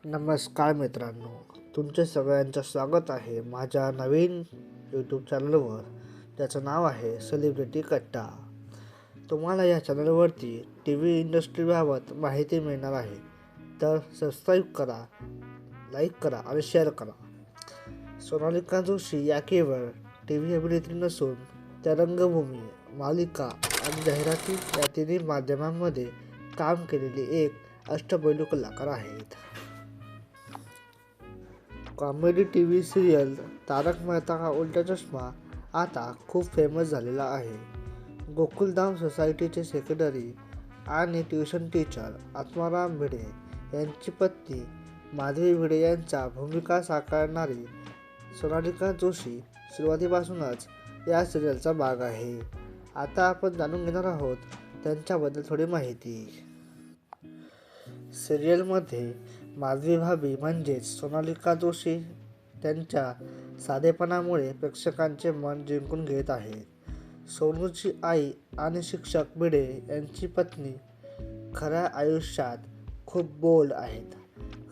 नमस्कार मित्रांनो, तुमचे सगळ्यांचं स्वागत आहे माझ्या नवीन यूट्यूब चॅनलवर, ज्याचं नाव आहे सेलिब्रिटी कट्टा. तुम्हाला या चॅनलवरती टी व्ही इंडस्ट्रीबाबत माहिती मिळणार आहे, तर सबस्क्राईब करा, लाईक करा आणि शेअर करा. सोनालिका जोशी या केवळ टी व्ही अभिनेत्री नसून त्या रंगभूमी, मालिका आणि जाहिराती या तिन्ही माध्यमांमध्ये काम केलेली एक अष्टपैलू कलाकार आहेत. कॉमेडी टी व्ही सिरियल तारक मेहता का उल्टा चष्मा आता खूप फेमस झालेला आहे. गोकुलधाम सोसायटीचे सेक्रेटरी आणि ट्युशन टीचर आत्माराम भिडे यांची पत्नी माधवी भिडे यांच्या भूमिका साकारणारी सोनालिका जोशी सुरुवातीपासूनच या सिरियलचा भाग आहे. आता आपण जाणून घेणार आहोत त्यांच्याबद्दल थोडी माहिती. सिरियलमध्ये माधवी भाभी म्हणजेच सोनालिका जोशी त्यांच्या साधेपणामुळे प्रेक्षकांचे मन जिंकून घेत आहेत. सोनूची आई आणि शिक्षक भिडे यांची पत्नी खऱ्या आयुष्यात खूप बोल्ड आहेत.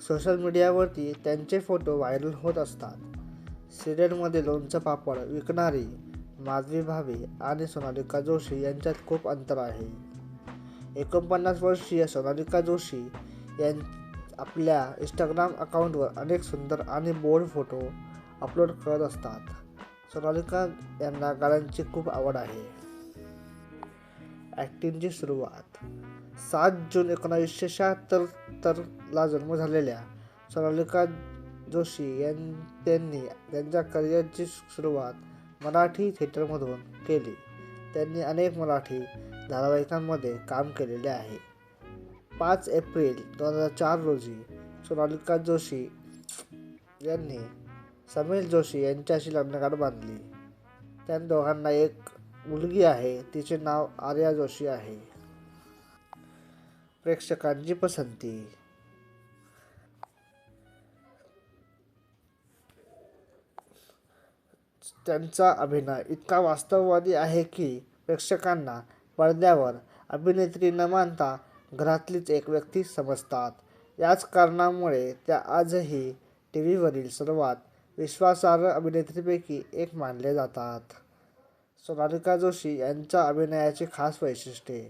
सोशल मीडियावरती त्यांचे फोटो व्हायरल होत असतात. सिरियलमध्ये लोणचं पापड विकणारी माधवी भाभी आणि सोनालिका जोशी यांच्यात खूप अंतर आहे. 49 वर्षीय सोनालिका जोशी आपल्या इंस्टाग्राम अकाउंटवर अनेक सुंदर आणि बोल्ड फोटो अपलोड करत असतात. सोनालिका यांना गाण्यांची खूप आवड आहे. ॲक्टिंगची सुरुवात 7 जून 1976 ला जन्म झालेल्या सोनालिका जोशी त्यांनी त्यांच्या करिअरची सुरुवात मराठी थिएटरमधून केली. त्यांनी अनेक मराठी धारावाहिकांमध्ये काम केलेले आहे. 5 एप्रिल 2004 रोजी सोनालिका जोशी यांनी समीर जोशी यांच्याशी लग्नगाठ बांधली. त्या दोघांना एक मुलगी आहे, तिचे नाव आर्या जोशी आहे. प्रेक्षकांची पसंती. त्यांचा अभिनय इतका वास्तववादी आहे की प्रेक्षकांना पडद्यावर अभिनेत्री न मानता घरातलीच एक व्यक्ती समजतात. याच कारणामुळे त्या आजही टीव्हीवरील सर्वात विश्वासार्ह अभिनेत्रीपैकी एक मानले जातात. सोनालिका जोशी यांच्या अभिनयाचे खास वैशिष्ट्ये.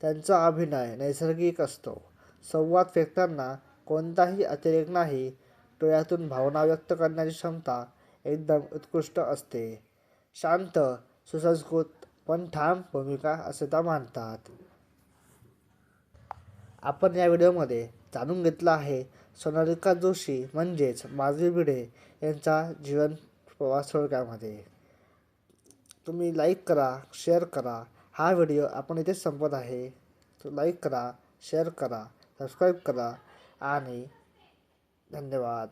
त्यांचा अभिनय नैसर्गिक असतो. संवाद फेकताना कोणताही अतिरेक नाही. डोळ्यातून भावना व्यक्त करण्याची क्षमता एकदम उत्कृष्ट असते. शांत, सुसंस्कृत पण ठाम भूमिका असे त्या मानतात. आपण या व्हिडिओमध्ये जाणून घेतला आहे सोनालिका जोशी म्हणजेच माधवी भिडे यांचा जीवन प्रवास थोडक्यामध्ये. तुम्ही लाईक करा, शेअर करा. हा व्हिडिओ आपण इथेच संपत आहे. तो लाईक करा, शेअर करा, सबस्क्राईब करा आणि धन्यवाद.